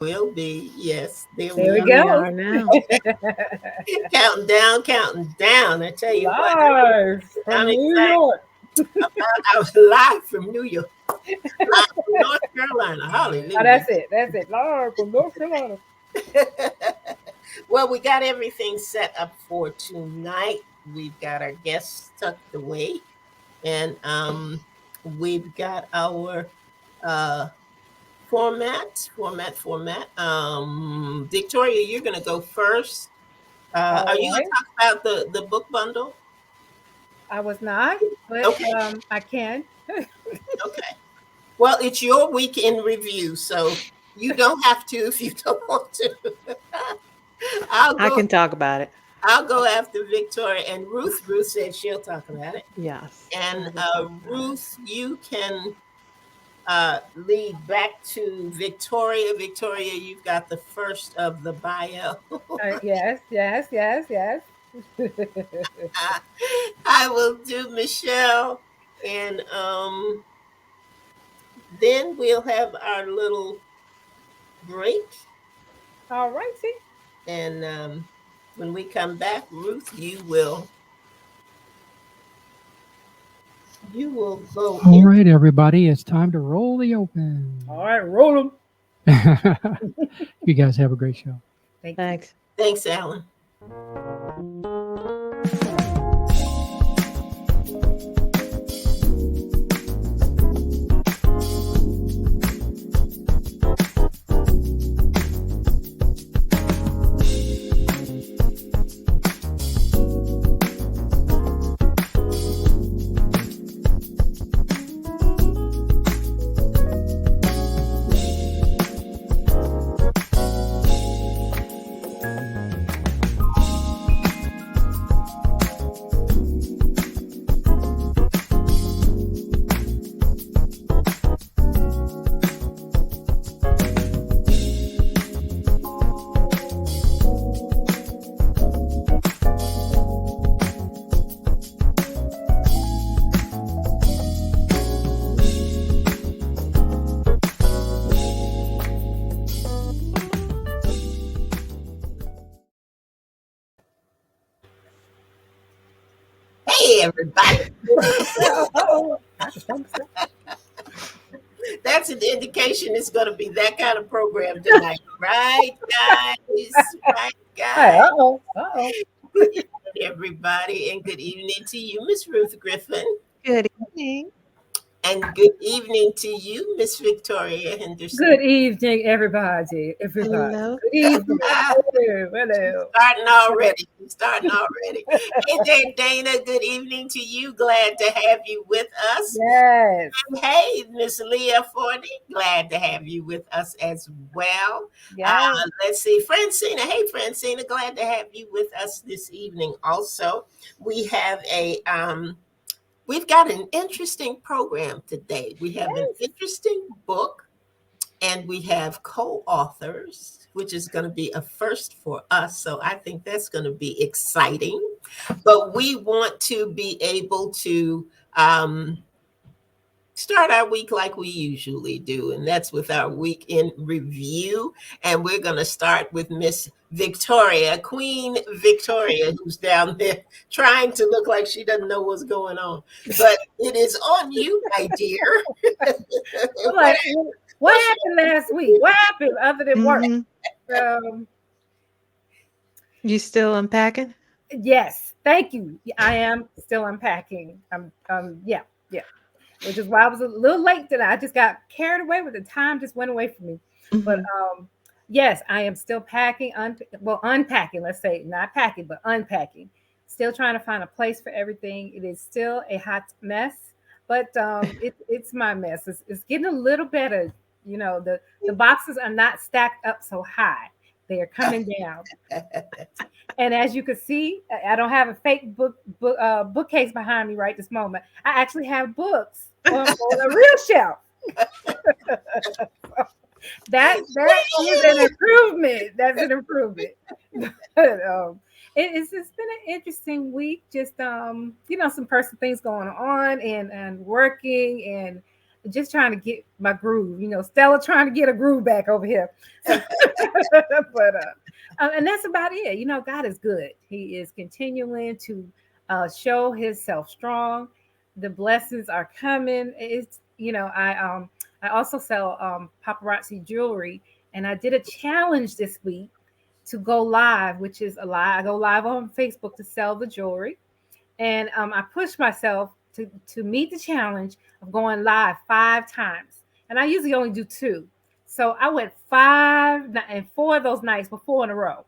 Will be. Yes, there There we we Here we go. are now. counting down, counting down. I tell you what, Live I'm from New excited York. about. I was live from New York, live from North Carolina. Oh, Hallelujah. that's it. That's it. Live from North Carolina. Well, we got everything set up for tonight. We've got our guests tucked away, and we've got our uh, format. Victoria, you're going to go first. Are All you going right. to talk about the book bundle? I was not, but Okay, I can. okay. Well, it's your week in review, so you don't have to if you don't want to. I'll I go. can talk about it. I'll go after Victoria and Ruth. Ruth said she'll talk about it. Yes, I And will talk about it. Ruth, you can lead back to Victoria. Victoria, you've got the first of the bio. Yes, yes, yes, yes. I will do Michelle, and then we'll have our little break. All right, see. And when we come back, Ruth, you will go All in. right, everybody, it's time to roll the open. All right, roll them. You guys have a great show. Thank you. Thanks. Thanks, Alan. Hey, everybody. Oh, I just think so. That's an indication it's going to be that kind of program tonight. Right, guys? Right, Hey, guys? uh-oh, uh-oh. Good evening, everybody, and good evening to you, Miss Ruth Griffin. Good evening. And good evening to you, Miss Victoria Henderson. Good evening, everybody. Everybody. Hello. Good evening. Hello, hello. Starting already. Starting already. Hey there, Dana. Good evening to you. Glad to have you with us. Yes, Hey, Miss Leah Forney. Glad to have you with us as well. yes. Let's see. Francina. Hey, Francina. Glad to have you with us this evening also. We have we've got an interesting program today. We have an Yes. interesting book and we have co-authors, which is going to be a first for us. So I think that's going to be exciting. But we want to be able to start our week like we usually do, and that's with our week in review. And we're going to start with Miss Victoria, Queen Victoria, who's down there trying to look like she doesn't know what's going on. But it is on you, my dear. I'm like, what happened last week? What happened other than work? Hmm. Um, You still unpacking? yes, thank you. I am still unpacking. Yeah, yeah. Which is why I was a little late today. I just got carried away with the time just went away from me. But Hmm. yes, I am still packing, unpacking, let's say, not packing, but unpacking. Still trying to find a place for everything. It is still a hot mess, but it's my mess. It's getting a little better. You know, the boxes are not stacked up so high. They are coming down. And as you can see, I don't have a fake bookcase behind me right this moment. I actually have books on a real shelf. That is an improvement. That's an improvement. But, it's been an interesting week. Just some personal things going on and working and just trying to get my groove. Stella trying to get a groove back over here. But and that's about it. God is good. He is continuing to show Himself strong. The blessings are coming. I also sell paparazzi jewelry, and I did a challenge this week to go live, which is a lie. I go live on Facebook to sell the jewelry, and I pushed myself to meet the challenge of going live 5 times, and I usually only do 2. So I went 5 and 4 of those nights were 4 in a row.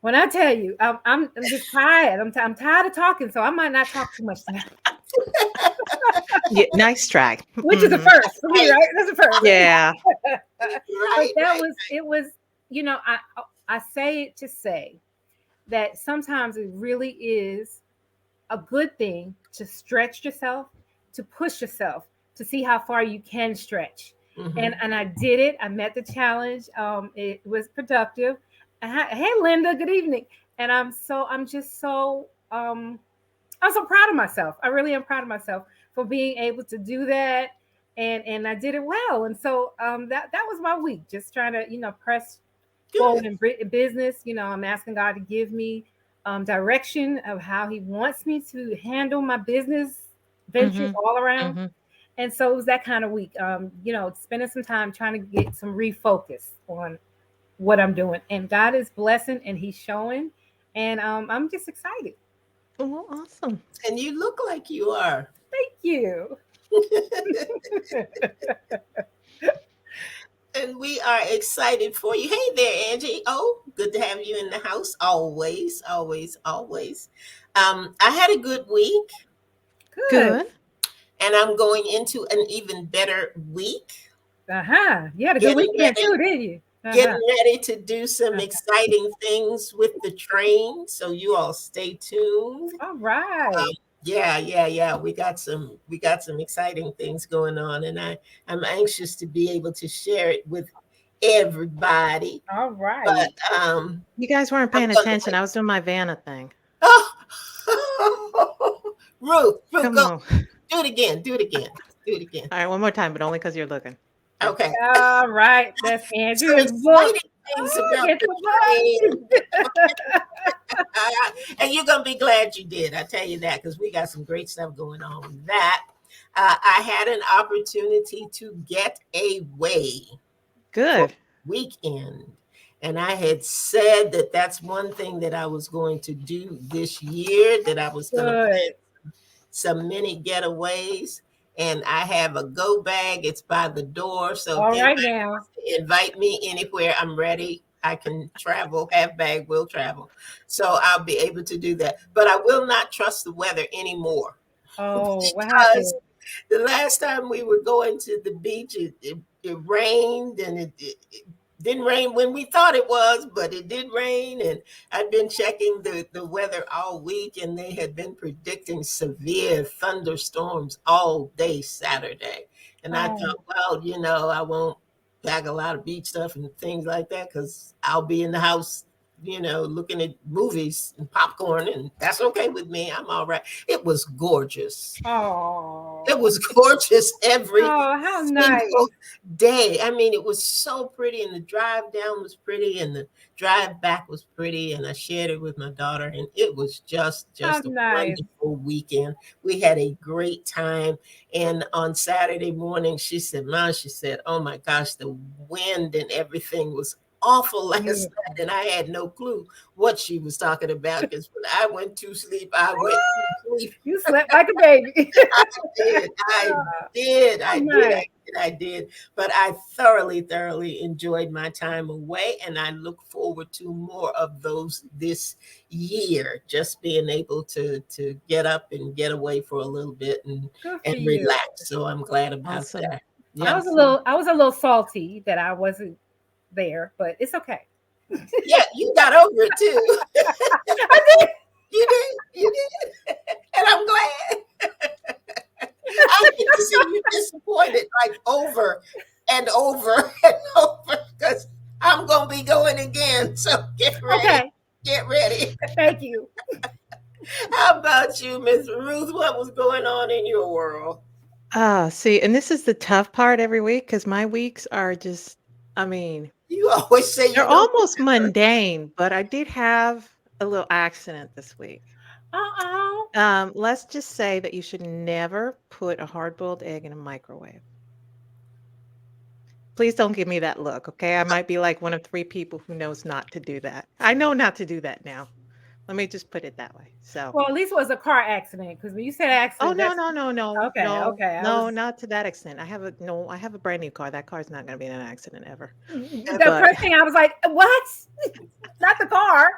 When I tell you, I'm just tired. I'm tired of talking, so I might not talk too much tonight. Yeah, nice try. Which is a first for me, right? That's a first. Yeah. But it was, I say it to say that sometimes it really is a good thing to stretch yourself, to push yourself, to see how far you can stretch. Mhm. And I did it. I met the challenge. It was productive. Hey, Linda, good evening. And I'm so proud of myself. I really am proud of myself for being able to do that. And I did it well. And so that was my week, just trying to, press forward in business. I'm asking God to give me direction of how He wants me to handle my business ventures all around. And so it was that kind of week, spending some time trying to get some refocus on what I'm doing. And God is blessing and He's showing. And I'm just excited. Oh, awesome. And you look like you are. Thank you. And we are excited for you. Hey there, Angie. Oh, good to have you in the house. Always, always, always. I had a good week, Good. and I'm going into an even better week. You had a good Getting weekend ready. too, didn't you? Getting ready to do some exciting things with the train. So you all stay tuned. All right. Yeah. We got some exciting things going on, and I'm anxious to be able to share it with everybody. All right. But You guys weren't paying attention. I was doing my Vanna thing. oh, Ruth, Come go. on. Do it again. All right, one more time, but only because you're looking. Okay. All right. That's Some Andrew's book. exciting things about Get the the train. And you're going to be glad you did. I tell you that, because we got some great stuff going on with that. I had an opportunity to get away. Good. Weekend. And I had said that that's one thing that I was going to do this year, that I was going to plan some mini getaways. And I have a go bag. It's by the door. So all right now. Invite me anywhere. I'm ready. I can travel. Half bag will travel. So I'll be able to do that. But I will not trust the weather anymore. Oh, what happened? The last time we were going to the beach, it rained, and it didn't rain when we thought it was, but it did rain. And I'd been checking the weather all week, and they had been predicting severe thunderstorms all day Saturday. And I thought, well, I won't pack a lot of beach stuff and things like that, because I'll be in the house, looking at movies and popcorn, and that's okay with me. I'm all right. It was gorgeous. Oh, it was gorgeous every how nice day. I mean, it was so pretty, and the drive down was pretty, and the drive back was pretty, and I shared it with my daughter, and it was just a wonderful weekend. We had a great time. And on Saturday morning, she said, oh my gosh, the wind and everything was awful last night, and I had no clue what she was talking about, because when I went to sleep, You slept like a baby. I did. But I thoroughly enjoyed my time away, and I look forward to more of those this year. Just being able to get up and get away for a little bit and relax. So I'm glad about that. Yeah. I was a little salty that I wasn't there, but it's okay. Yeah, you got over it too. I did. You did. And I'm glad. I get to see you disappointed like over and over and over, because I'm going to be going again. So get ready. Okay. Get ready. Thank you. How about you, Miss Ruth? What was going on in your world? See, and this is the tough part every week because my weeks are just, I mean, You always say they're you don't. almost mundane, but I did have a little accident this week. Uh-oh. Let's just say that you should never put a hard-boiled egg in a microwave. Please don't give me that look, okay? I might be like one of 3 people who knows not to do that. I know not to do that now. Let me just put it that way. So, Well, at least it was a car accident because when you said oh accident, no, that's no, no, no, okay. no, Okay, I no, was not to that extent. I have a brand new car. That car's not going to be in an accident ever. the But first thing I was like, what? Not the car.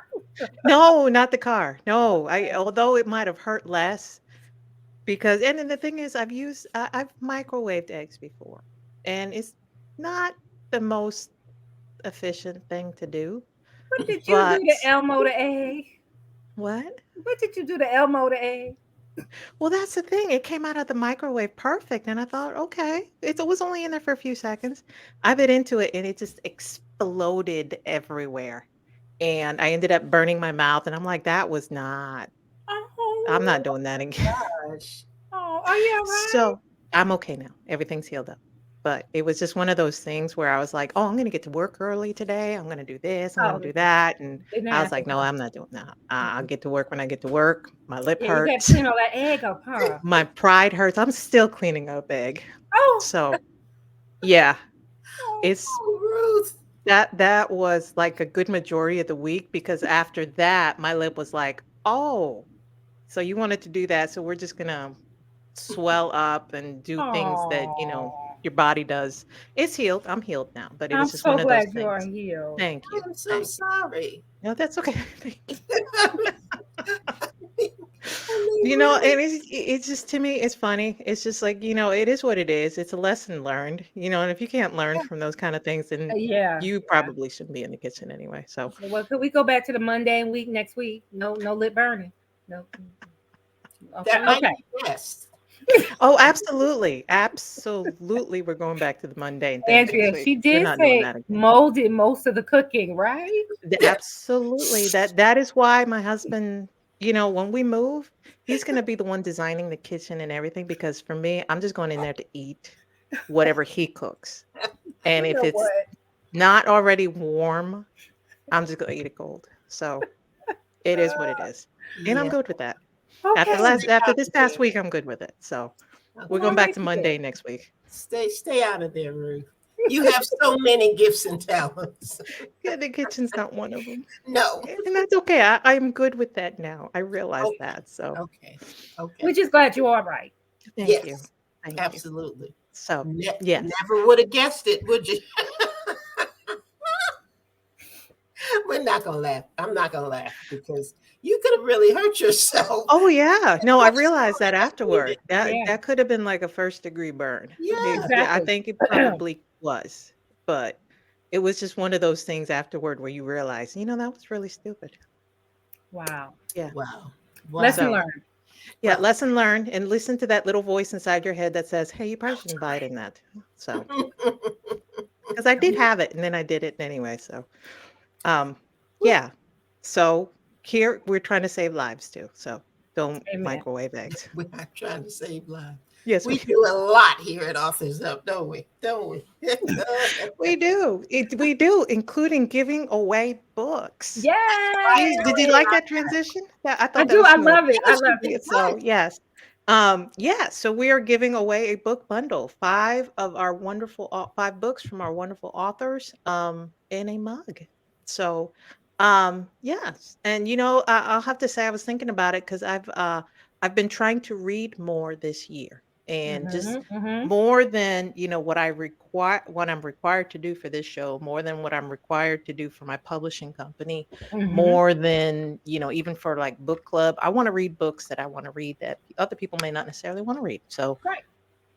no, not the car. No, although it might have hurt less because, and then the thing is, I've microwaved eggs before, and it's not the most efficient thing to do. What did you do But to Elmo the egg? what? What did you do to Elmo the egg? Well, that's the thing. It came out of the microwave perfect, and I thought, okay, it was only in there for a few seconds. I bit into it, and it just exploded everywhere, and I ended up burning my mouth, and I'm like, that was not. I'm not Oh, doing that again. Gosh. oh, are you all right? So I'm okay now. Everything's healed up. But it was just one of those things where I was like, oh, I'm going to get to work early today. I'm going to do this. I'm going Oh, to do that. And didn't I was happen. like, no, I'm not doing that. I'll get to work when I get to work. My lip Yeah, you got to hurts. clean all that egg up, huh? My pride hurts. I'm still cleaning up egg. Oh, So yeah, oh, it's Oh, Ruth. that was like a good majority of the week because after that, my lip was like, oh, so you wanted to do that. So we're just gonna swell up and do things that, oh. your body does. It's healed. I'm healed now, but it I'm was just one so of those glad you are things. healed. Thank you. I'm so Thank you. sorry. No, that's okay. Thank you. I mean, really? And it's just to me, it's funny. It's just like, it is what it is. It's a lesson learned, and if you can't learn from those kind of things, then Yeah, you yeah. probably shouldn't be in the kitchen anyway. So, So, well, could we go back to the mundane week next week? No, no lip burning. No. That Okay, might okay. be best. oh, absolutely. Absolutely. We're going back to the mundane things next Andrea, week. she We're did not doing say that again. Mo did most of the cooking, right? Absolutely. That is why my husband, when we move, he's going to be the one designing the kitchen and everything because for me, I'm just going in there to eat whatever he cooks. And You if know it's what? not already warm, I'm just going to eat it cold. So, it is what it is. And I'm Yeah. good with that. After Okay. after Out this of past there. week, I'm good with it. So, we're Okay. All going back right to then. Monday next week. Stay out of there, Ruth. You have so many gifts and talents. Yeah, the kitchen's not one of them. No. And that's okay. I'm good with that now. I realize Okay. that. So, Okay. Okay. We're just glad you're all right. thank you. Yes. Thank you. Absolutely. So, yes. Never would have guessed it, would you? We're not gonna laugh. I'm not gonna laugh because you could have really hurt yourself. Oh yeah. No, I Much realized sooner that than needed. afterward. That Yeah, that could have been like a first-degree burn. Yeah. I exactly. think it probably was, but it was just one of those things afterward where you realize, that was really stupid. Wow. Yeah. Wow. Lesson Wow. So, learned. yeah, Well, lesson learned and listen to that little voice inside your head that says, "Hey, you probably shouldn't bite in that." So, because I did have it and then I did it anyway, so um yeah. So, here we're trying to save lives too. So, don't Amen. microwave eggs. we're not trying to save lives. Yes, We do a lot here at Authors Up, don't we? Don't we? we do. We do, including giving away books. Did you Yay! like that transition? I I thought that do. was I smooth. love it. I love it. So, yes. Yeah, so we are giving away a book bundle, 5 books from our wonderful authors, in a mug. So, yes. And I'll have to say I was thinking about it because I've been trying to read more this year and just Mm-hmm. more than what I'm required to do for this show, more than what I'm required to do for my publishing company, Mm-hmm. more than, even for like book club. I want to read books that I want to read that other people may not necessarily want to read. So, Right.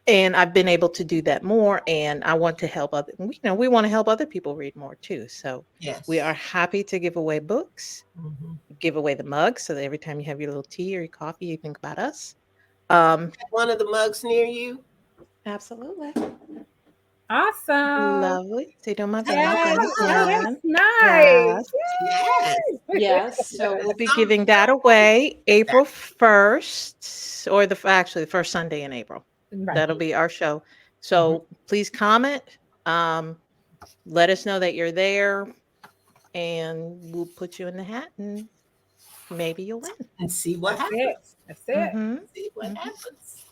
and I've been able to do that more. And I want to help we want to help other people read more too. So we are Yes. happy to give away books, Mhm. give away the mugs. So that every time you have your little tea or your coffee, you think about us. Um, One of the mugs near you. Absolutely. Awesome. Lovely. So you do my Yay. Valentine's Oh, again. that's nice. Yes. Yes. Yes. So we'll be Some giving that away April 1st, or actually the first Sunday in April. Right. That'll be our show. Mhm. So please comment. Let us know that you're there, and we'll put you in the hat, and maybe you'll win. And see what That's it. happens. That's it. Mm-hmm. See what Mm-hmm. happens.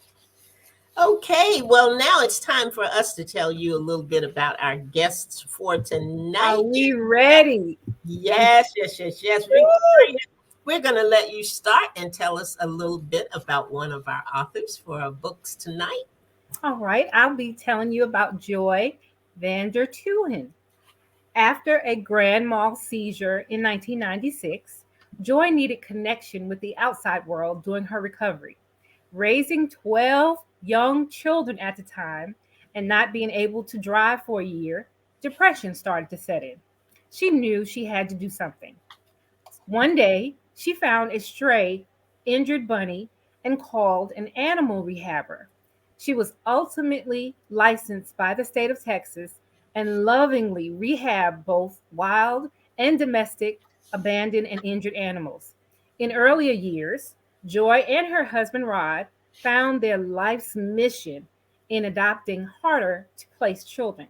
Okay, well, now it's time for us to tell you a little bit about our guests for Are tonight. we ready? Yes, yes, yes, yes. Victoria, we're going to let you start and tell us a little bit about one of our authors for our books tonight. All right. I'll be telling you about Joy VanDertuin. After a grand mal seizure in 1996, Joy needed connection with the outside world during her recovery. Raising 12 young children at the time and not being able to drive for a year, depression started to set in. She knew she had to do something. One day, she found a stray, injured bunny and called an animal rehabber. She was ultimately licensed by the state of Texas and lovingly rehabbed both wild and domestic abandoned and injured animals. In earlier years, Joy and her husband Rod found their life's mission in adopting harder to place children.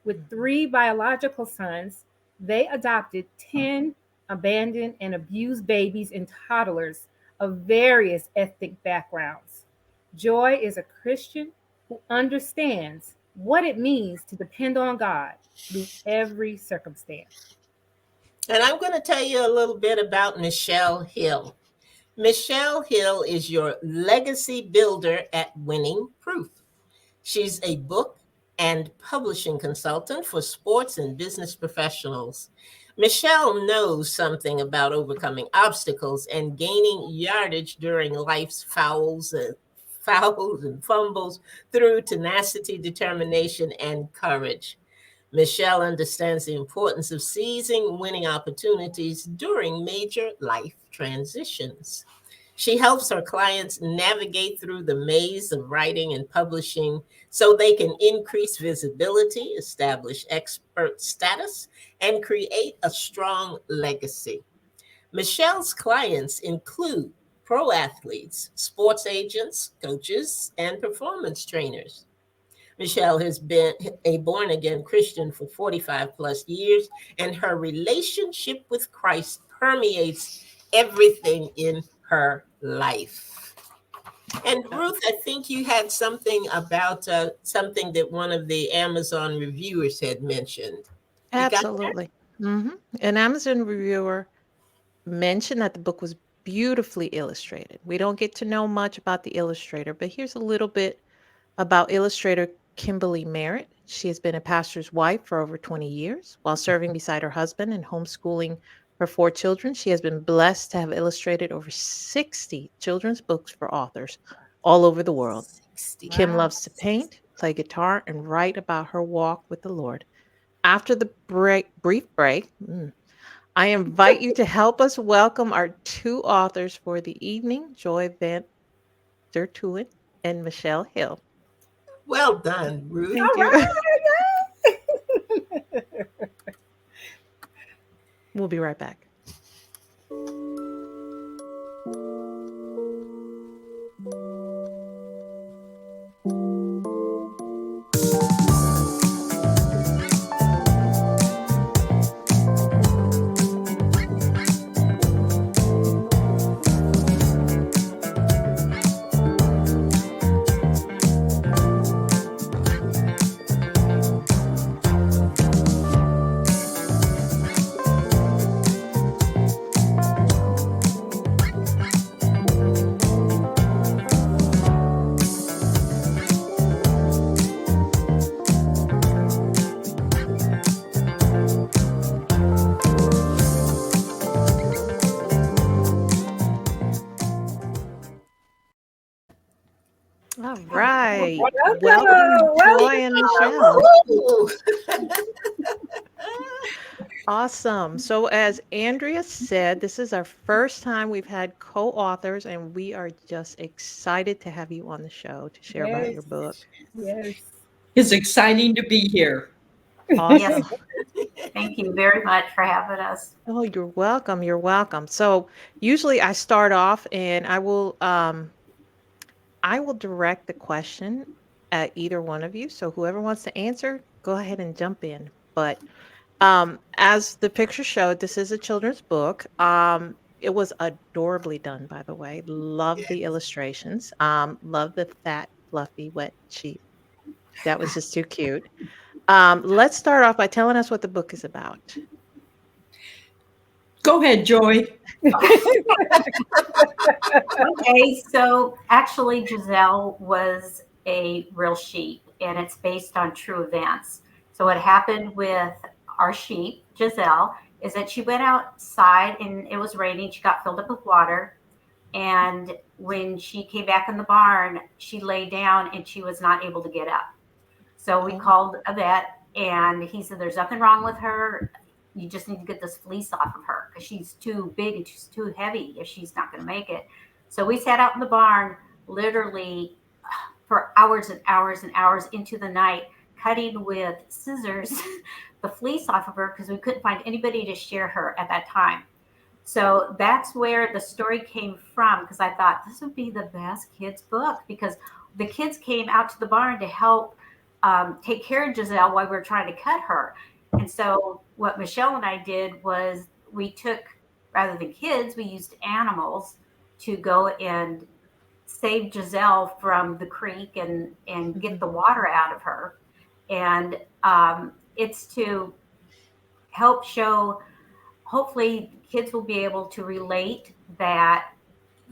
With three biological sons, they adopted 10 abandoned and abused babies and toddlers of various ethnic backgrounds. Joy is a Christian who understands what it means to depend on God through every circumstance. And I'm going to tell you a little bit about Michelle Hill. Michelle Hill is your legacy builder at Winning Proof. She's a book and publishing consultant for sports and business professionals. Michelle knows something about overcoming obstacles and gaining yardage during life's fouls and fumbles through tenacity, determination, and courage. Michelle understands the importance of seizing winning opportunities during major life transitions. She helps her clients navigate through the maze of writing and publishing so they can increase visibility, establish expert status, and create a strong legacy. Michelle's clients include pro athletes, sports agents, coaches, and performance trainers. Michelle has been a born again Christian for 45 plus years, and her relationship with Christ permeates everything in her life. And Ruth, I think you had something about something that one of the Amazon reviewers had mentioned. You got that? Absolutely. Hmm. An Amazon reviewer mentioned that the book was beautifully illustrated. We don't get to know much about the illustrator, but here's a little bit about illustrator Kimberly Merritt. She has been a pastor's wife for over 20 years. While serving beside her husband and homeschooling her four children, she has been blessed to have illustrated over 60 children's books for authors all over the world. 60. Kim Wow. loves to paint, play guitar, and write about her walk with the Lord. After the brief break, I invite you to help us welcome our two authors for the evening, Joy Van Dertuin and Michelle Hill. Well done, Ruth. Thank All you. right. We'll be right back. All right. Welcome, Joy and Michelle. Woo! Awesome. So, as Andrea said, this is our first time we've had co authors, and we are just excited to have you on the show to share about Yes. your book. Yes. It's exciting to be here. Awesome. Yes. Thank you very much for having us. Oh, you're welcome. You're welcome. So, usually I start off and I will I will direct the question at either one of you. So whoever wants to answer, go ahead and jump in. But as the picture showed, this is a children's book. It was adorably done, by the way. Love the Yes. illustrations. Love the fat, fluffy, wet sheep. That was just too cute. Let's start off by telling us what the book is about. Go ahead, Joy. Okay, so actually, Gizelle was a real sheep, and it's based on true events. So, what happened with our sheep, Gizelle, is that she went outside and it was raining. She got filled up with water. And when she came back in the barn, she lay down and she was not able to get up. So we Oh, called a vet, and he said, "There's nothing wrong with her. You just need to get this fleece off of her because she's too big and she's too heavy if she's not going to make it." So we sat out in the barn literally for hours and hours and hours into the night, cutting with scissors the fleece off of her because we couldn't find anybody to share her at that time. So that's where the story came from, because I thought this would be the best kids book, because the kids came out to the barn to help take care of Gizelle while we were trying to cut her. And so what Michelle and I did was we took, rather than kids, we used animals to go and save Gizelle from the creek and get mhm. the water out of her. And it's to help show, hopefully kids will be able to relate that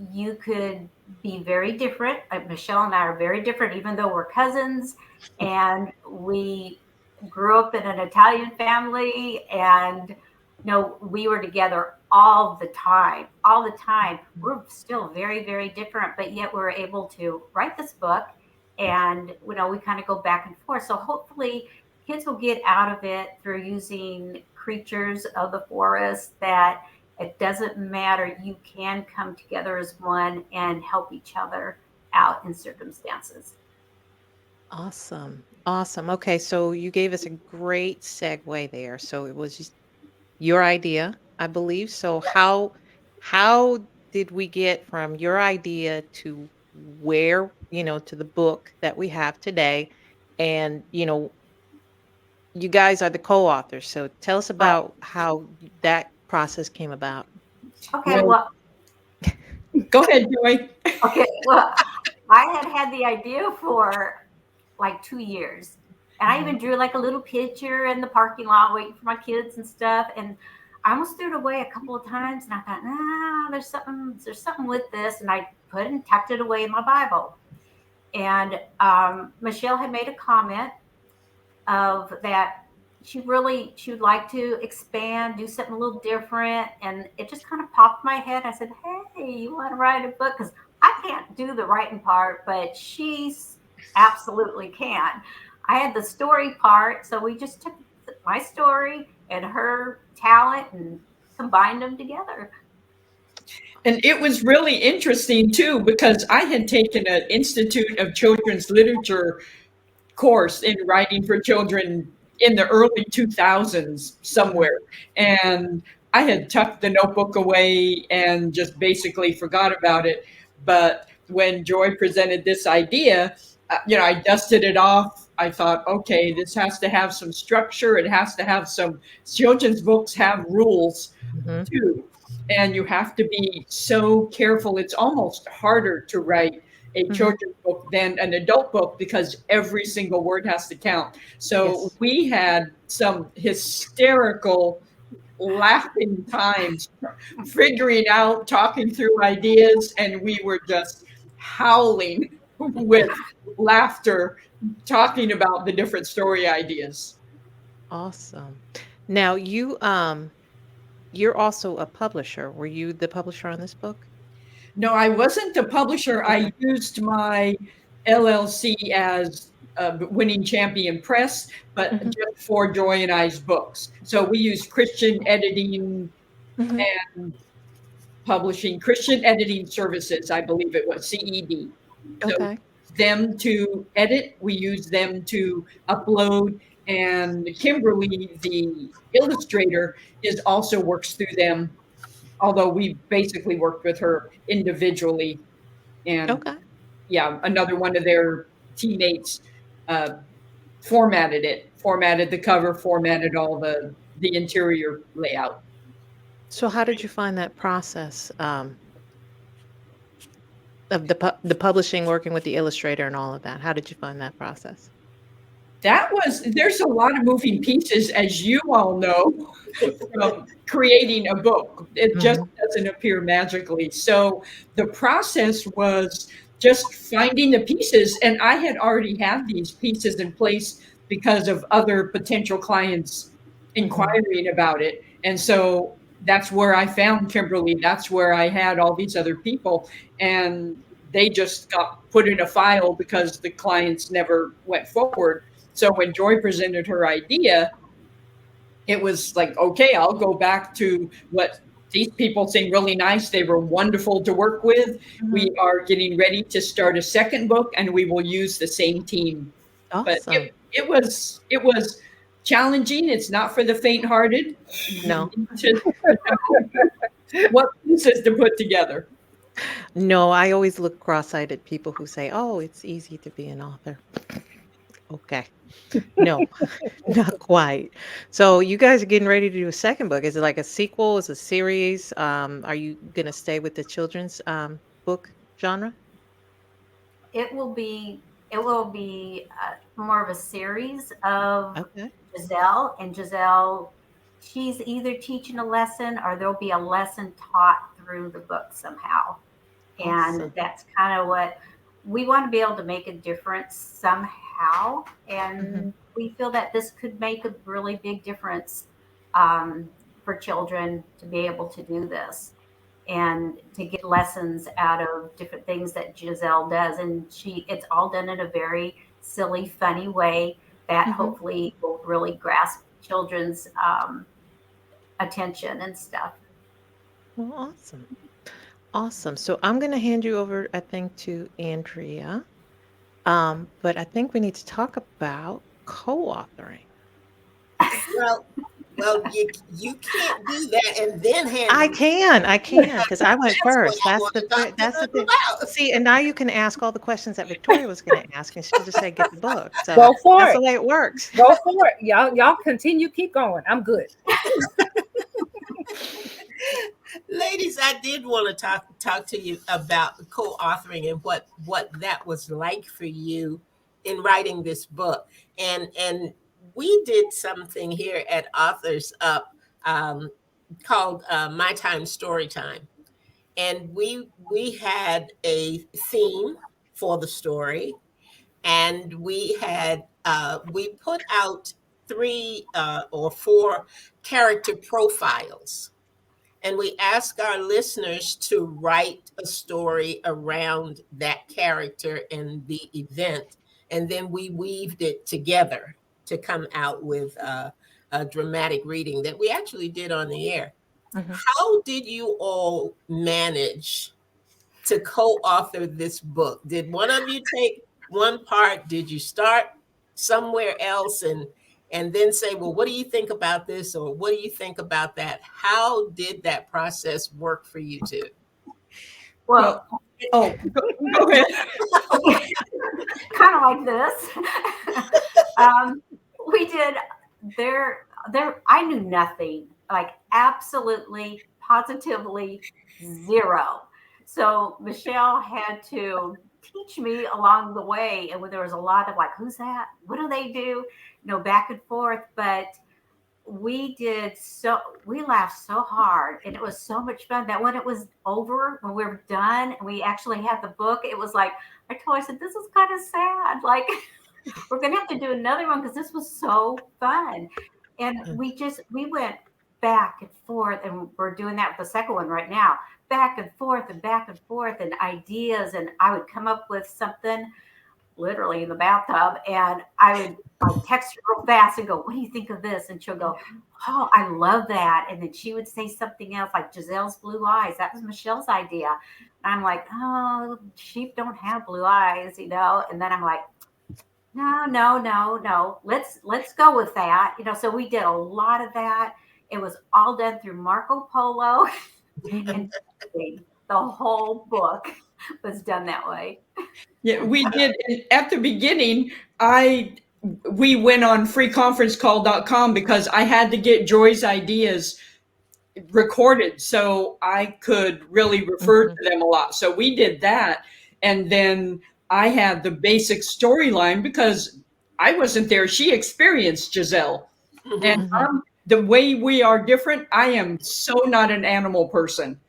you could be very different. Michelle and I are very different, even though we're cousins and we grew up in an Italian family, and we were together all the time, all the time. We're still very, very different, but yet we're able to write this book, and we kind of go back and forth. So hopefully kids will get out of it through using creatures of the forest, that it doesn't matter. You can come together as one and help each other out in circumstances. Awesome. Awesome. Okay, so you gave us a great segue there. So it was just your idea, I believe. So how did we get from your idea to where, to the book that we have today? And, you guys are the co-authors. So tell us Right. about how that process came about. Okay. Well, Well, go ahead, Joy. okay. Well, I had the idea for like 2 years. And I even Mhm. drew like a little picture in the parking lot waiting for my kids and stuff. And I almost threw it away a couple of times. And I thought, nah, there's something with this. And I put it and tucked it away in my Bible. And Michelle had made a comment of that she would like to expand, do something a little different. And it just kind of popped in my head. I said, "Hey, you want to write a book?" Because I can't do the writing part, but she's absolutely can. I had the story part, so we just took my story and her talent and combined them together. And it was really interesting too, because I had taken an Institute of Children's Literature course in writing for children in the early 2000s Mhm. somewhere. And I had tucked the notebook away and just basically forgot about it. But when Joy presented this idea, I dusted it off. I thought, okay, this has to have some structure. It has to have some, children's books have rules Mhm. too. And you have to be so careful. It's almost harder to write a Mhm. children's book than an adult book because every single word has to count. So Yes. we had some hysterical laughing times figuring out, talking through ideas, and we were just howling with laughter talking about the different story ideas. Awesome. Now you're also a publisher. Were you the publisher on this book? No, I wasn't the publisher. I Okay. used my LLC as Winning Champion Press, but Mhm. just for Joy and I's books. So we use Christian Editing Mhm. and Publishing, Christian Editing Services, I believe it was, CED. So Okay. them to edit, we use them to upload, and Kimberly, the illustrator, is also works through them, although we basically worked with her individually and Okay. yeah, another one of their teammates uh, formatted the cover, formatted all the interior layout. So how did you find that process of the publishing, working with the illustrator and all of that? How did you find that process? There's a lot of moving pieces, as you all know, from creating a book. It just Mhm. doesn't appear magically. So the process was just finding the pieces. And I had already had these pieces in place because of other potential clients Mhm. inquiring about it. And so that's where I found Kimberly. That's where I had all these other people. And they just got put in a file because the clients never went forward. So when Joy presented her idea, it was like, okay, I'll go back to what these people seem really nice. They were wonderful to work with. We Mhm. are getting ready to start a second book, and we will use the same team. But Awesome. it was challenging. It's not for the faint-hearted. You No. need to know what pieces to put together. No, I always look cross-eyed at people who say, "Oh, it's easy to be an author." Okay. No, not quite. So you guys are getting ready to do a second book. Is it like a sequel? Is it a series? Are you gonna stay with the children's book genre? It will be more of a series of Okay. Giselle, and Giselle, she's either teaching a lesson or there'll be a lesson taught through the book somehow. And Awesome. that's kind of what we want to be able to make a difference somehow. Mhm. And we feel that this could make a really big difference um, for children to be able to do this and to get lessons out of different things that Giselle does. And it's all done in a very silly, funny way that Mhm. hopefully will really grasp children's attention and stuff. Well, awesome. Awesome. So I'm gonna hand you over, I think, to Andrea. But I think we need to talk about co-authoring. Well, you can't do that and then hand I them. can, I can, because I went That's what first. I want to talk to That's the them thing. about. See, and now you can ask all the questions that Victoria was gonna ask, and she'll just say, "Get the book." So Go for that's the it. way it works. Go for it. Y'all continue. Keep going. I'm good. Ladies, I did want to talk to you about co-authoring and what that was like for you in writing this book. And we did something here at Authors Up um, called My Time Story Time, and we had a theme for the story, and we put out three or four character profiles, and we ask our listeners to write a story around that character and the event, and then we weaved it together to come out with a dramatic reading that we actually did on the air. Mhm. How did you all manage to co-author this book? Did one of you take one part? Did you start somewhere else and then say, well, what do you think about this, or what do you think about that? How did that process work for you two? Well, Well, oh, go ahead. kind of like this. um, we did there. I knew nothing, like absolutely, positively zero. So Michelle had to teach me along the way, and there was a lot of like, "Who's that? What do they do?" Back and forth. But we laughed so hard, and it was so much fun that when it was over, when we were done and we actually had the book, it was like I said, this is kind of sad, like we're gonna have to do another one because this was so fun. And Mm. we went back and forth, and we're doing that with the second one right now, back and forth and back and forth and ideas. And I would come up with something literally in the bathtub, and I would like text her real fast and go, "What do you think of this?" And she'll go, "Oh, I love that." And then she would say something else like Giselle's blue eyes. That was Michelle's idea. And I'm like, "Oh, sheep don't have blue eyes." And then I'm like, "No, no, no, no. Let's go with that." So we did a lot of that. It was all done through Marco Polo Mhm. and the whole book. was done that way. Yeah, we did. And at the beginning, we went on freeconferencecall.com because I had to get Joy's ideas recorded so I could really refer to them a lot. So we did that. And then I had the basic storyline because I wasn't there. She experienced Gizelle. And the way we are different, I am so not an animal person.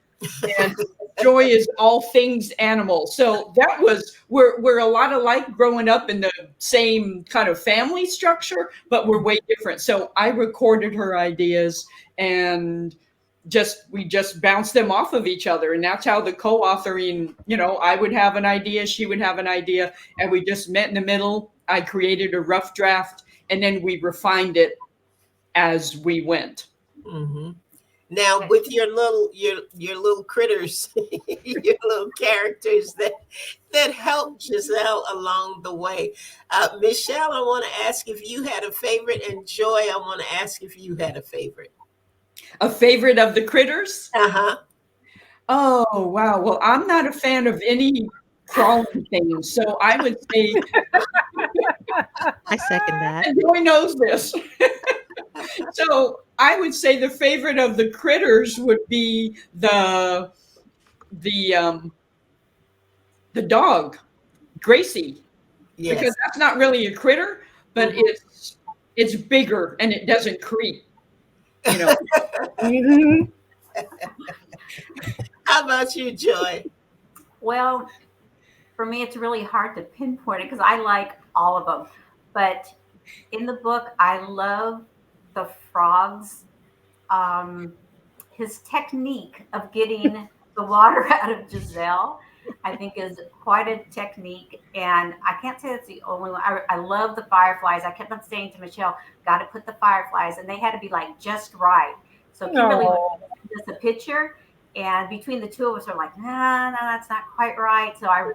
And Joy is all things animal. So that was, we're a lot alike growing up in the same kind of family structure, but we're way different. So I recorded her ideas and we just bounced them off of each other. And that's how the co-authoring, I would have an idea, she would have an idea, and we just met in the middle. I created a rough draft and then we refined it as we went. Mm-hmm. Now, with your little critters, your little characters that help Gizelle along the way, Michelle, I want to ask if you had a favorite, and Joy, I want to ask if you had a favorite. A favorite of the critters? Uh-huh. Oh, wow. Well, I'm not a fan of any crawling things, so I would say I second that. and Joy knows this. So I would say the favorite of the critters would be the dog, Gracie. Yes. Because that's not really a critter, but it's bigger and it doesn't creep. How about you, Joy? Well, for me, it's really hard to pinpoint it because I like all of them. But in the book, I love the frogs. His technique of getting the water out of Gizelle, I think, is quite a technique. And I can't say that's the only one. I love the fireflies. I kept on saying to Michelle, got to put the fireflies. And they had to be like just right. So Kimberly would just a picture. And between the two of us are like, no, that's not quite right. So I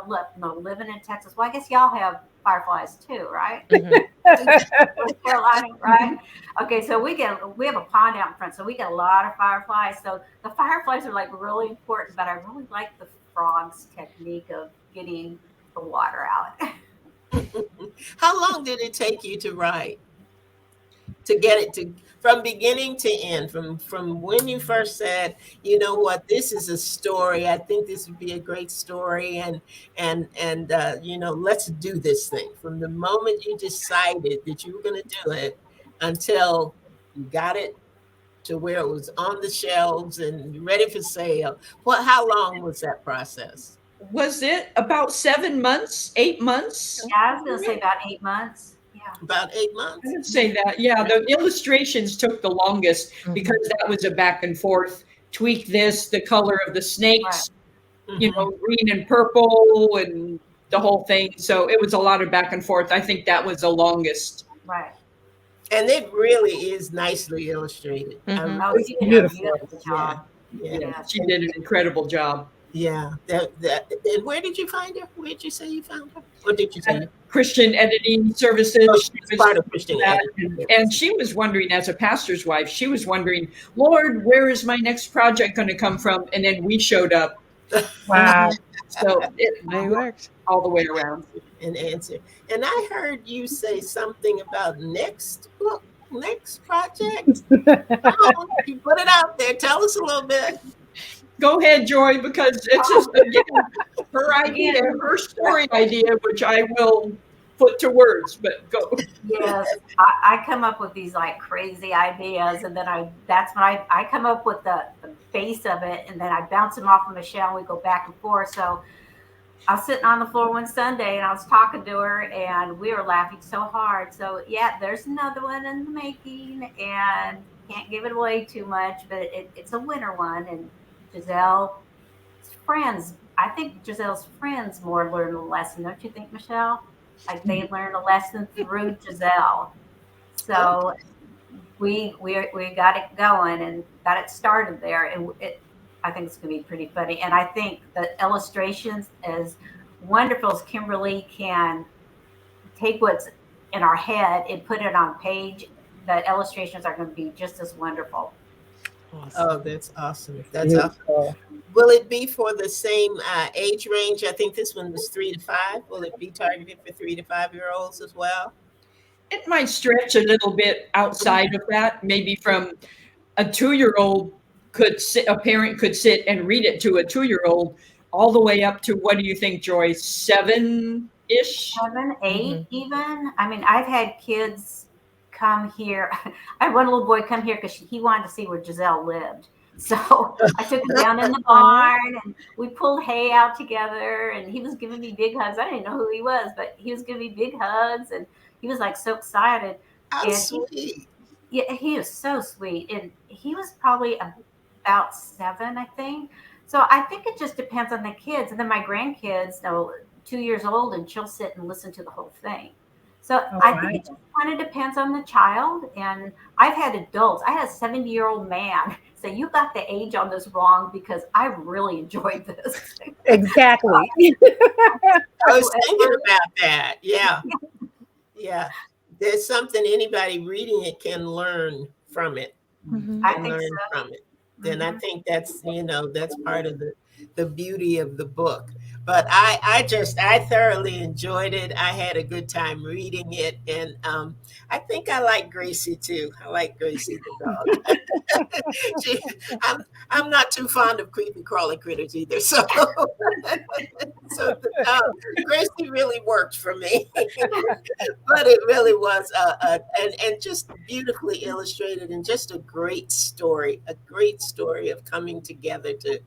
look, living in Texas. Well, I guess y'all have fireflies too, right? North Carolina, right? Okay, so we have a pond out in front, so we get a lot of fireflies. So the fireflies are like really important, but I really like the frogs' technique of getting the water out. How long did it take you to write? To get it to from beginning to end, from when you first said, you know what, this is a story. I think this would be a great story, and let's do this thing. From the moment you decided that you were going to do it until you got it to where it was on the shelves and ready for sale. Well, how long was that process? Was it about 7 months, 8 months? Yeah, I was going to say about 8 months. Yeah. About 8 months? I would say that. Yeah, the illustrations took the longest because that was a back and forth. Tweak this, the color of the snakes, Right. Green and purple and the whole thing. So it was a lot of back and forth. I think that was the longest. Right. And it really is nicely illustrated. Oh, It's you did a beautiful job. Yeah. She did an incredible job. Yeah. And where did you find her? Where did you say you found her? Or did you say Christian Editing Services. she was part of Christian Editing. And she was wondering, as a pastor's wife, she was wondering, Lord, where is my next project going to come from? And then we showed up. Wow. So it worked all the way around. An answer. And I heard you say something about next book, next project. Oh, you put it out there. Tell us a little bit. Go ahead, Joy, because it's just, again, her idea, her story idea, which I will put to words, but go. Yes, I come up with these like crazy ideas, and then that's when I come up with the base of it, and then I bounce them off of Michelle, and we go back and forth. So I was sitting on the floor one Sunday, and I was talking to her, and we were laughing so hard. So yeah, there's another one in the making, and can't give it away too much, but it's a winter one, and Gizelle's friends, I think Gizelle's friends more learn the lesson, don't you think, Michelle? Like they learned a lesson through Gizelle. So we got it going and got it started there, and I think it's going to be pretty funny. And I think the illustrations, as wonderful as Kimberly can take what's in our head and put it on page, the illustrations are going to be just as wonderful. Awesome. Oh, that's awesome. That's awesome. Will it be for the same age range? I think this one was 3 to 5. Will it be targeted for 3 to 5 year olds as well? It might stretch a little bit outside of that, maybe from a 2-year-old could sit, a parent could sit and read it to a 2-year-old all the way up to, what do you think, Joy? 7-ish? 7, 8 Mhm. even. I mean, I've had kids come here. I had one little boy come here because he wanted to see where Gizelle lived. So I took him down in the Aw. barn and we pulled hay out together and he was giving me big hugs. I didn't know who he was, but he was giving me big hugs and he was like so excited. How And sweet. yeah, he is so sweet. And he was probably about 7, I think. So I think it just depends on the kids. And then my grandkids, 2 years old, and she'll sit and listen to the whole thing. So All I think right. it just kind of depends on the child. And I've had adults. I had a 70-year-old man say, "You got the age on this wrong because I really enjoyed this." Exactly. I was thinking Whoever, about that. Yeah. Yeah. There's something anybody reading it can learn from it. Mhm. I Can think learn so. from it. Then I Hmm. think that's part of the beauty of the book. But I thoroughly enjoyed it. I had a good time reading it, and I think I like Gracie too. I like Gracie the dog. she, I'm not too fond of creepy crawly critters either. So so Gracie really worked for me. But it really was and just beautifully illustrated and just a great story of coming together to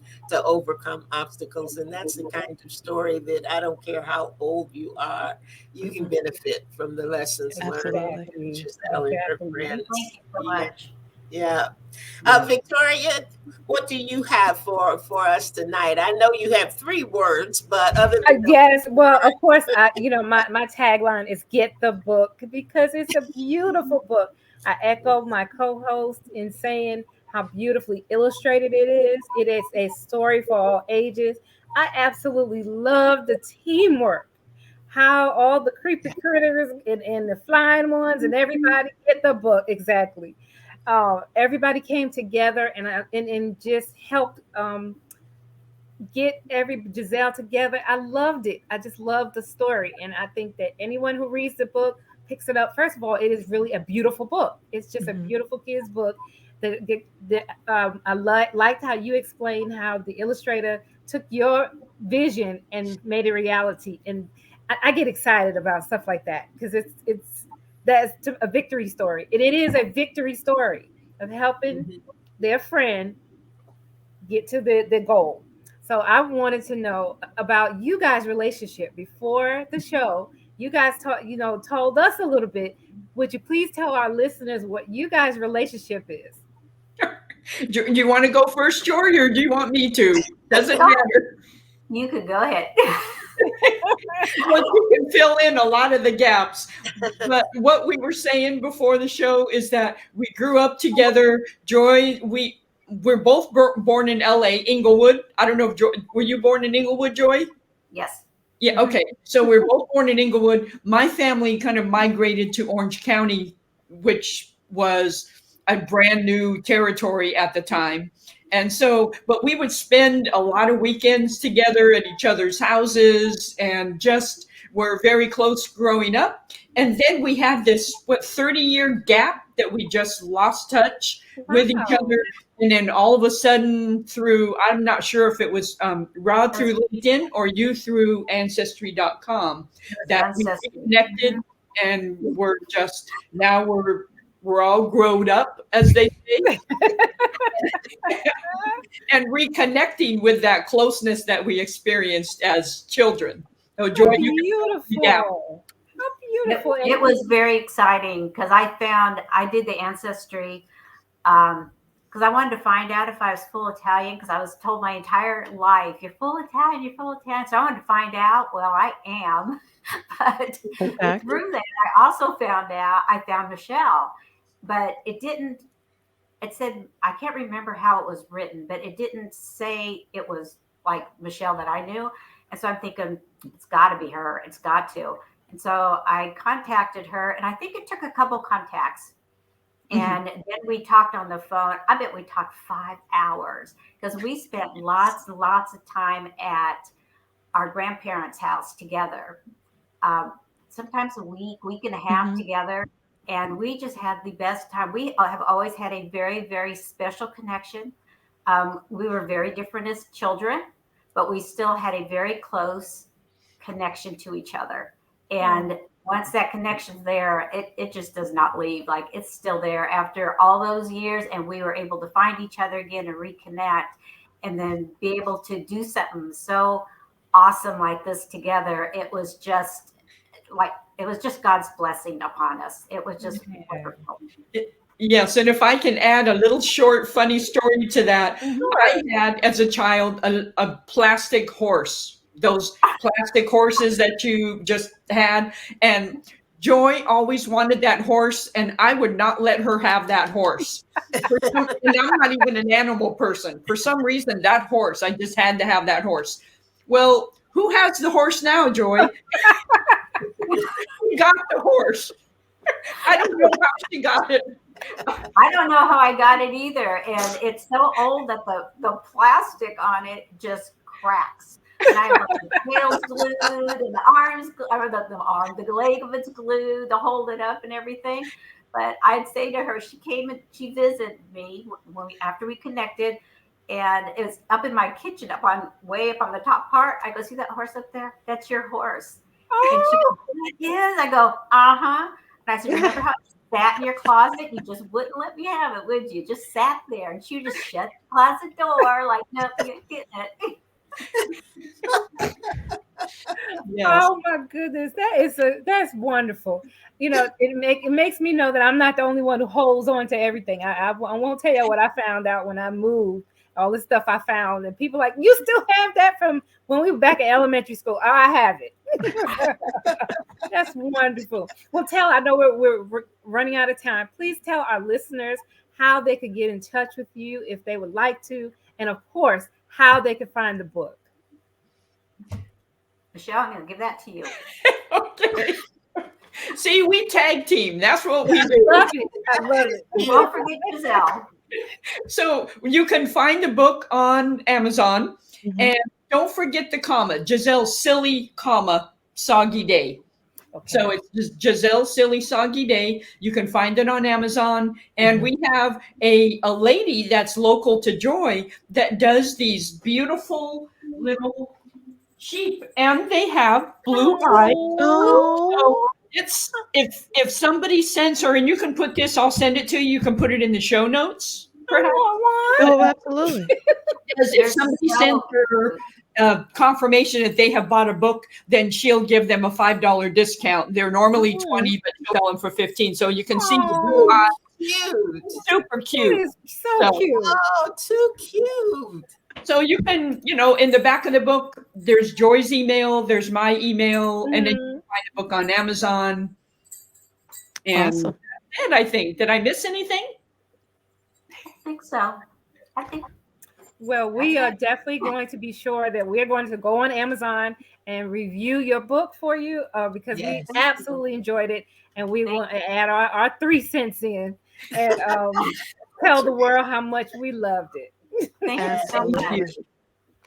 overcome obstacles. And that's the kind of story that I don't care how old you are, you can Mhm. benefit from the lessons learned Absolutely. from Exactly. Giselle and her Exactly. Thank friends. you so Yeah, much. yeah. Yeah. Victoria, what do you have for us tonight? I know you have 3 words, but other than those Yes, well, of course, words, my tagline is "Get the book" because it's a beautiful book. I echo my co-host in saying how beautifully illustrated it is. It is a story for all ages. I absolutely love the teamwork, how all the creepy critters and the flying ones and everybody get the book exactly. Everybody came together and just helped. Get every Gizelle together. I loved it. I just loved the story. And I think that anyone who reads the book picks it up. First of all, it is really a beautiful book. It's just a Mhm. beautiful kids book. I liked how you explained how the illustrator took your vision and made it reality. And I get excited about stuff like that because a victory story. And it is a victory story of helping mhm. their friend get to the goal. So I wanted to know about you guys' relationship before the show. You guys told us a little bit. Would you please tell our listeners what you guys' relationship is? Do you want to go first, Joy, or do you want me to? Doesn't Go ahead. matter. You could go ahead. Well, you can fill in a lot of the gaps. But what we were saying before the show is that we grew up together. Joy, we're both born in LA, Inglewood. I don't know if Joy, were you born in Inglewood, Joy? Yes. Yeah, Mhm. okay. So we're both born in Inglewood. My family kind of migrated to Orange County, which was a brand new territory at the time. And so, but we would spend a lot of weekends together at each other's houses and just were very close growing up. And then we had this, 30-year gap that we just lost touch with each Wow. other. And then all of a sudden, through, I'm not sure if it was Rod It was, through LinkedIn or you through Ancestry.com, it was that we ancestry. connected, and we're just, now we're all grown up, as they say, and reconnecting with that closeness that we experienced as children. So, How Joy, you can fill in the gap. beautiful. How It, beautiful. it was very exciting because I did the ancestry because I wanted to find out if I was full Italian because I was told my entire life, you're full Italian, you're full Italian. So I wanted to find out. Well, I am. But Okay. through that, I also I found Michelle, but it didn't, it said, I can't remember how it was written, but it didn't say it was like Michelle that I knew. And so I'm thinking, it's got to be her. It's got to. And so I contacted her, and I think it took a couple contacts. And then we talked on the phone. I bet we talked 5 hours because we spent lots and lots of time at our grandparents' house together. Sometimes a week and a half together. And we just had the best time. We have always had a very, very special connection. We were very different as children, but we still had a very close connection to each other. And once that connection's there, it just does not leave. Like it's still there after all those years. And we were able to find each other again and reconnect and then be able to do something so awesome like this together. It was just God's blessing upon us. It was just wonderful. Yes, and if I can add a little short, funny story to that, I had as a child a plastic horse, those plastic horses that you just had, and Joy always wanted that horse, and I would not let her have that horse. And I'm not even an animal person. For some reason, that horse, I just had to have that horse. Well, who has the horse now, Joy? Who got the horse? I don't know how she got it. I don't know how I got it either. And it's so old that the plastic on it just cracks. And I have the tails glued and the arms, or the leg of it's glued to hold it up and everything. But I'd say to her, she came and she visited me after we connected, and it was up in my kitchen, way up on the top part. I go, see that horse up there? That's your horse. And she goes, it is. I go, uh-huh. And I said, remember how it sat in your closet? You just wouldn't let me have it, would you? Just sat there. And she just shut the closet door like, nope, you ain't getting it. Yes. Oh my goodness, that's wonderful. It makes me know that I'm not the only one who holds on to everything. I won't tell you what I found out when I moved. All the stuff I found, and people like, you still have that from when we were back at elementary school. Oh, I have it. That's wonderful. Well, I know we're running out of time. Please tell our listeners how they could get in touch with you if they would like to, and of course, how they could find the book. Michelle, I'm going to give that to you. Okay. See, we tag team. That's what we do. I love it. Don't forget Gizelle. So you can find the book on Amazon, and don't forget the comma. Gizelle Silly, Soggy Day. Okay. So it's just Gizelle Silly Soggy Day. You can find it on Amazon, and we have a lady that's local to Joy that does these beautiful little sheep, and they have blue eyes. So it's if somebody sends her, and you can put this, I'll send it to you. You can put it in the show notes. Oh, absolutely. Because if somebody sends her confirmation that they have bought a book, then she'll give them a $5 discount. They're normally $20, but she'll sell them for $15. So you can see the blue eyes. Cute. Super cute. It is so cute. Oh, too cute. So you can, in the back of the book, there's Joy's email, there's my email, and then you can find the book on Amazon. And, awesome. And I think, did I miss anything? I think so. Well, we are definitely going to be sure that we're going to go on Amazon and review your book for you because we absolutely enjoyed it, and we want to add our 3 cents in and tell the world how much we loved it. Thank you so much.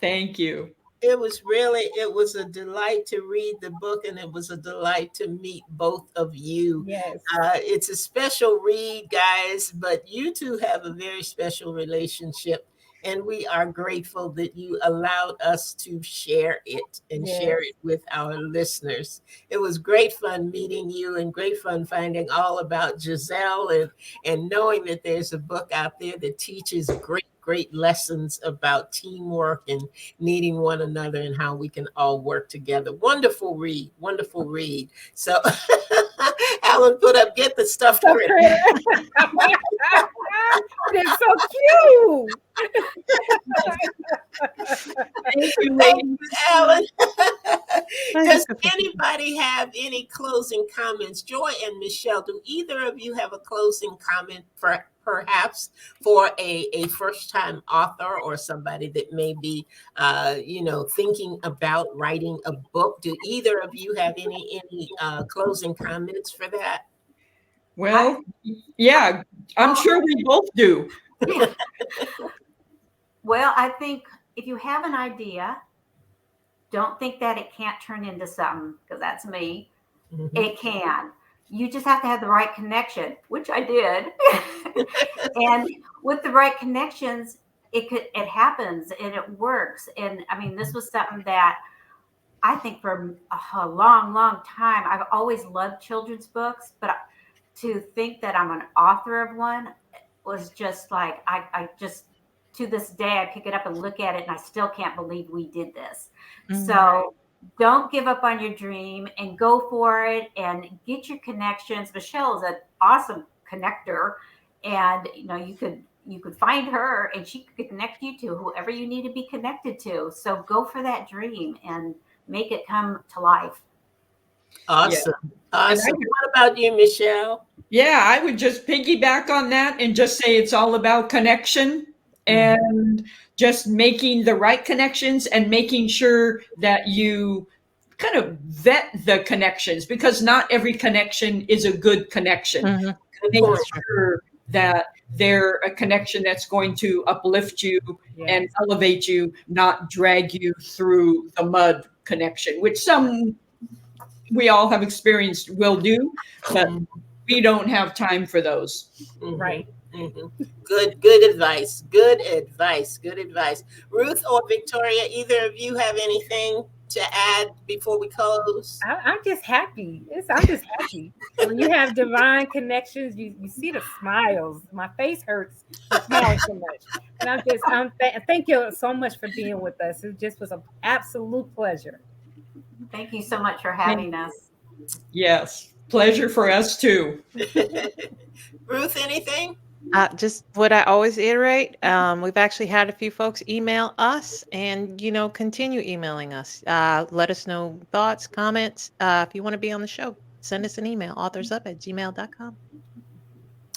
Thank you. It was a delight to read the book, and it was a delight to meet both of you. Yes. It's a special read, guys, but you two have a very special relationship, and we are grateful that you allowed us to share it and share it with our listeners. It was great fun meeting you, and great fun finding all about Gizelle and knowing that there's a book out there that teaches great lessons about teamwork and needing one another and how we can all work together. Wonderful read. So Alan put up, get the stuffed critter. It's so cute. Thank you, ladies. Alan. Does anybody have any closing comments? Joy and Michelle, do either of you have a closing comment perhaps for a first-time author or somebody that may be, thinking about writing a book? Do either of you have any closing comments for that? Well, yeah, I'm sure we both do. Yeah. Well, I think if you have an idea, don't think that it can't turn into something, because that's me. Mhm. It can. You just have to have the right connection, which I did. And with the right connections, it happens and it works. And I mean, this was something that I think for a long, long time, I've always loved children's books, but to think that I'm an author of one was just like, I just, to this day, I pick it up and look at it and I still can't believe we did this. Mhm. So don't give up on your dream and go for it and get your connections. Michelle is an awesome connector, and you could find her and she could connect you to whoever you need to be connected to. So go for that dream and make it come to life. Yeah. Awesome. And Awesome. What about you, Michelle? yeah, I would just piggyback on that and just say it's all about connection and just making the right connections and making sure that you kind of vet the connections, because not every connection is a good connection. Mhm. Good Make point. sure that they're a connection that's going to uplift you and Yes. elevate you, not drag you through the mud connection, which some we all have experienced will do, but Mhm. we don't have time for those. Mhm. Right. Mhm. Good advice. Good advice. Good advice. Ruth or Victoria, either of you have anything to add before we close? I'm just happy. I'm just happy. When you have divine connections, you see the smiles. My face hurts from smiling so much. And thank you so much for being with us. It just was an absolute pleasure. Thank you so much for And having us. yes, pleasure for us too. Ruth, anything? Just what I always iterate. We've actually had a few folks email us, and continue emailing us. Let us know thoughts, comments. If you want to be on the show, send us an email, authorsup@gmail.com.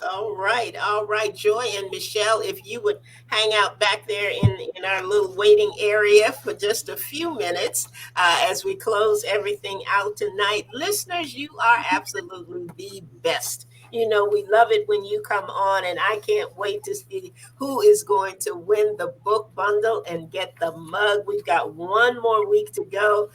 All right, all right. Joy and Michelle, if you would hang out back there in our little waiting area for just a few minutes as we close everything out tonight. Listeners, you are absolutely the best. We love it when you come on, and I can't wait to see who is going to win the book bundle and get the mug. We've got one more week to go.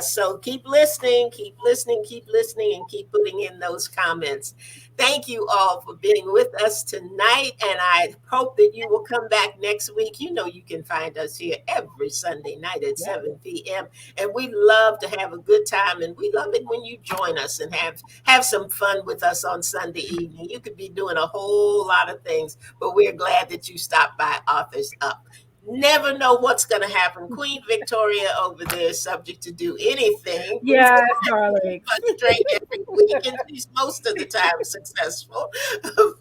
So keep listening, and keep putting in those comments. Thank you all for being with us tonight, and I hope that you will come back next week. You can find us here every Sunday night at Yeah. 7 p.m. And we love to have a good time, and we love it when you join us and have some fun with us on Sunday evening. You could be doing a whole lot of things, but we're glad that you stopped by Authors Up. Never know what's going to happen. Queen Victoria over there is subject to do anything. Yes, darling. Straight every week, and she's most of the time successful.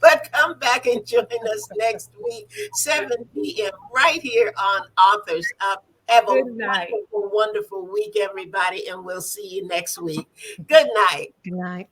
But come back and join us next week, 7 p.m., right here on Authors Up. Have a Good night. wonderful, wonderful week, everybody, and we'll see you next week. Good night. Good night.